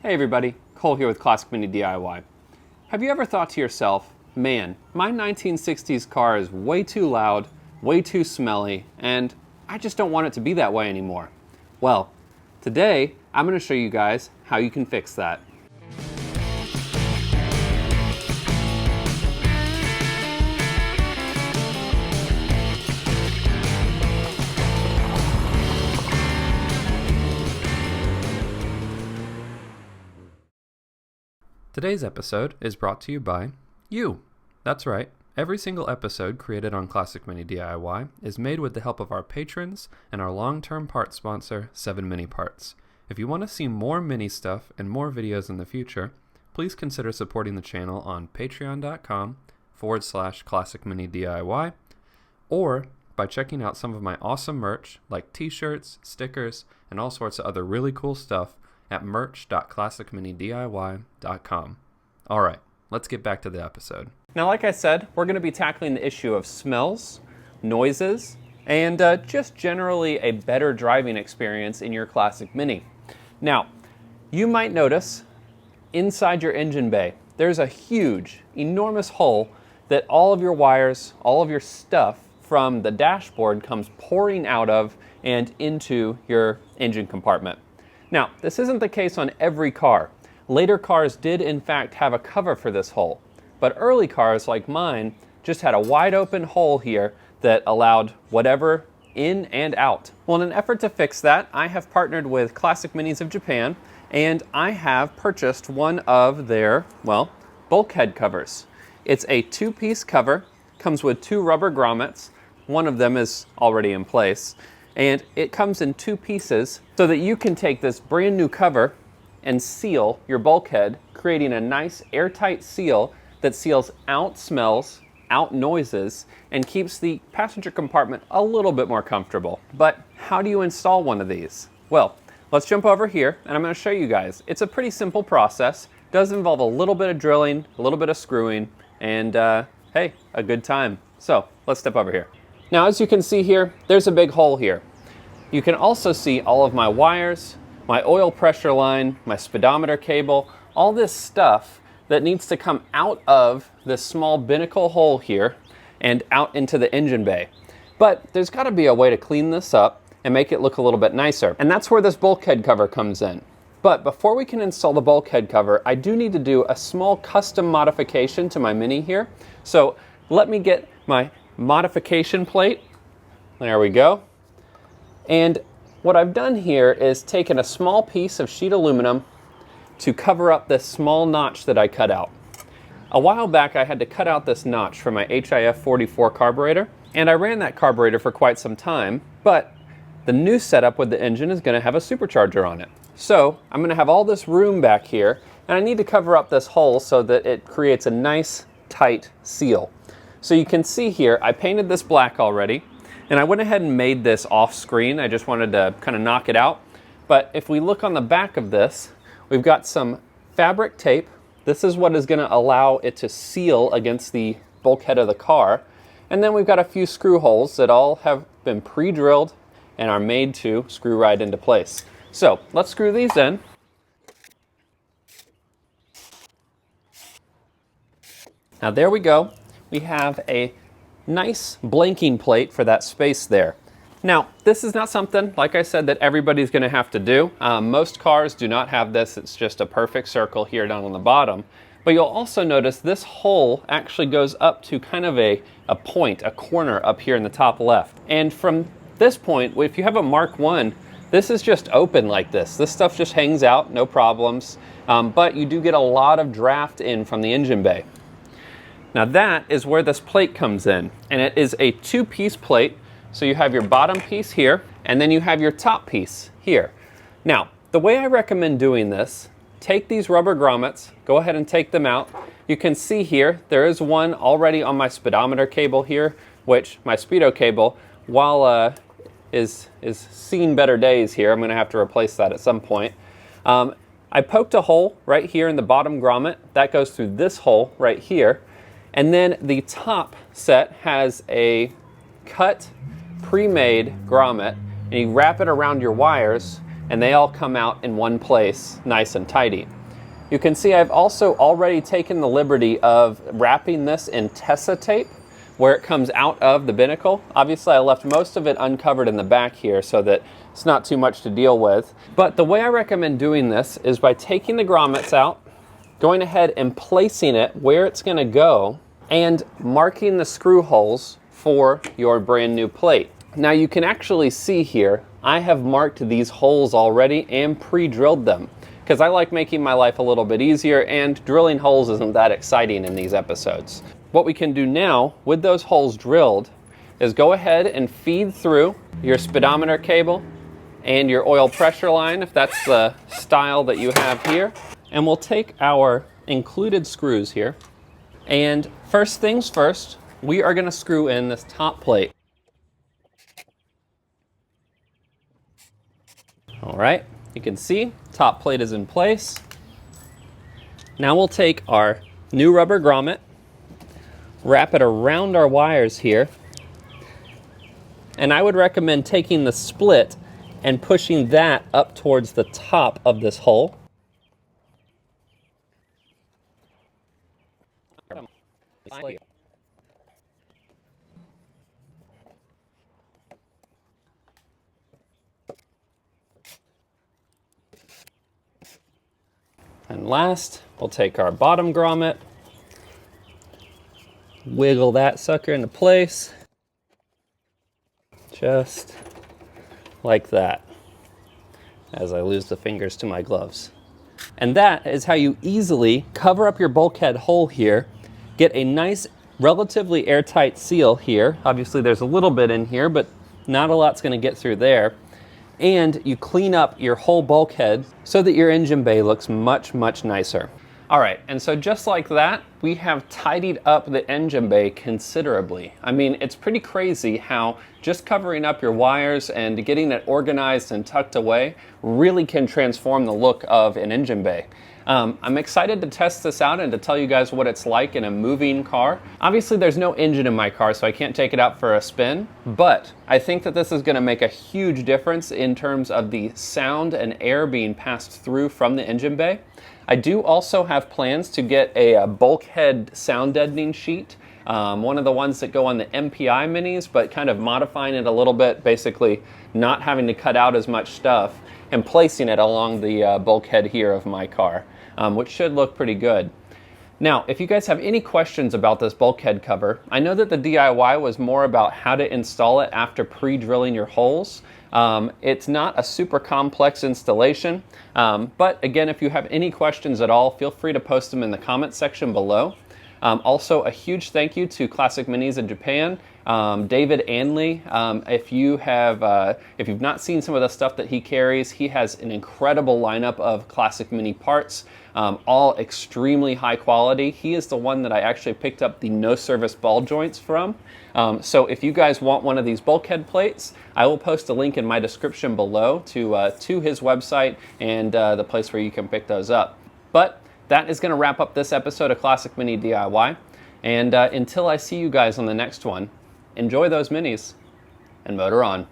Hey everybody, Cole here with Classic Mini DIY. Have you ever thought to yourself, man, my 1960s car is way too loud, way too smelly, and I just don't want it to be that way anymore? Well, today I'm going to show you guys how you can fix that. Today's episode is brought to you by you. That's right. Every single episode created on Classic Mini DIY is made with the help of our patrons and our long-term parts sponsor, 7 Mini Parts. If you want to see more mini stuff and more videos in the future, please consider supporting the channel on patreon.com/Classic Mini DIY or by checking out some of my awesome merch like t-shirts, stickers, and all sorts of other really cool stuff at merch.classicminidiy.com. Alright, let's get back to the episode. Now, like I said, we're going to be tackling the issue of smells, noises, and just generally a better driving experience in your Classic Mini. Now, you might notice inside your engine bay, there's a huge, enormous hole that all of your wires, all of your stuff from the dashboard comes pouring out of and into your engine compartment. Now, this isn't the case on every car. Later cars did in fact have a cover for this hole, but early cars like mine just had a wide open hole here that allowed whatever in and out. Well, in an effort to fix that, I have partnered with Classic Minis of Japan, and I have purchased one of their, well, bulkhead covers. It's a 2-piece cover, comes with 2 rubber grommets. One of them is already in place. And it comes in 2 pieces so that you can take this brand new cover and seal your bulkhead, creating a nice airtight seal that seals out smells, out noises, and keeps the passenger compartment a little bit more comfortable. But how do you install one of these? Well, let's jump over here and I'm going to show you guys. It's a pretty simple process. It does involve a little bit of drilling, a little bit of screwing, and hey, a good time. So let's step over here. Now, as you can see here, there's a big hole here. You can also see all of my wires, my oil pressure line, my speedometer cable, all this stuff that needs to come out of this small binnacle hole here and out into the engine bay. But there's got to be a way to clean this up and make it look a little bit nicer. And that's where this bulkhead cover comes in. But before we can install the bulkhead cover, I do need to do a small custom modification to my Mini here. So let me get my modification plate. There we go. And what I've done here is taken a small piece of sheet aluminum to cover up this small notch that I cut out. A while back I had to cut out this notch for my HIF 44 carburetor, and I ran that carburetor for quite some time, but the new setup with the engine is going to have a supercharger on it. So I'm going to have all this room back here, and I need to cover up this hole so that it creates a nice tight seal. So you can see here, I painted this black already, and I went ahead and made this off screen. I just wanted to kind of knock it out. But if we look on the back of this, we've got some fabric tape. This is what is going to allow it to seal against the bulkhead of the car. And then we've got a few screw holes that all have been pre-drilled and are made to screw right into place. So let's screw these in. Now there we go. We have a nice blanking plate for that space there. Now, this is not something, like I said, that everybody's going to have to do. Most cars do not have this. It's just a perfect circle here down on the bottom. But you'll also notice this hole actually goes up to kind of a point, a corner up here in the top left. And from this point, if you have a Mark 1, this is just open like this. This stuff just hangs out, no problems. But you do get a lot of draft in from the engine bay. Now that is where this plate comes in, and it is a 2-piece plate. So you have your bottom piece here, and then you have your top piece here. Now, the way I recommend doing this, take these rubber grommets, go ahead and take them out. You can see here, there is one already on my speedometer cable here, which my speedo cable, while is seeing better days here, I'm gonna have to replace that at some point. I poked a hole right here in the bottom grommet. That goes through this hole right here. And then the top set has a cut, pre-made grommet, and you wrap it around your wires, and they all come out in one place, nice and tidy. You can see I've also already taken the liberty of wrapping this in Tessa tape where it comes out of the binnacle. Obviously I left most of it uncovered in the back here so that it's not too much to deal with. But the way I recommend doing this is by taking the grommets out, going ahead and placing it where it's gonna go, and marking the screw holes for your brand new plate. Now you can actually see here, I have marked these holes already and pre-drilled them, because I like making my life a little bit easier, and drilling holes isn't that exciting in these episodes. What we can do now with those holes drilled is go ahead and feed through your speedometer cable and your oil pressure line, if that's the style that you have here. And we'll take our included screws here, and first things first, we are gonna screw in this top plate. All right, you can see top plate is in place. Now we'll take our new rubber grommet, wrap it around our wires here, and I would recommend taking the split and pushing that up towards the top of this hole. And last, we'll take our bottom grommet, wiggle that sucker into place, just like that, as I lose the fingers to my gloves. And that is how you easily cover up your bulkhead hole here, get a nice, relatively airtight seal here. Obviously there's a little bit in here, but not a lot's gonna get through there. And you clean up your whole bulkhead so that your engine bay looks much, much nicer. All right, and so just like that, we have tidied up the engine bay considerably. I mean, it's pretty crazy how just covering up your wires and getting it organized and tucked away really can transform the look of an engine bay. I'm excited to test this out and to tell you guys what it's like in a moving car. Obviously there's no engine in my car, so I can't take it out for a spin, but I think that this is gonna make a huge difference in terms of the sound and air being passed through from the engine bay. I do also have plans to get a bulkhead sound deadening sheet, one of the ones that go on the MPI minis, but kind of modifying it a little bit, basically not having to cut out as much stuff, and placing it along the bulkhead here of my car, which should look pretty good. Now, if you guys have any questions about this bulkhead cover, I know that the DIY was more about how to install it after pre-drilling your holes. It's not a super complex installation, but again, if you have any questions at all, feel free to post them in the comments section below. Also, a huge thank you to Classic Minis in Japan, David Anley. If you've not seen some of the stuff that he carries, he has an incredible lineup of Classic Mini parts, all extremely high quality. He is the one that I actually picked up the no service ball joints from. So if you guys want one of these bulkhead plates, I will post a link in my description below to his website and the place where you can pick those up. But that is going to wrap up this episode of Classic Mini DIY. And until I see you guys on the next one, enjoy those minis and motor on.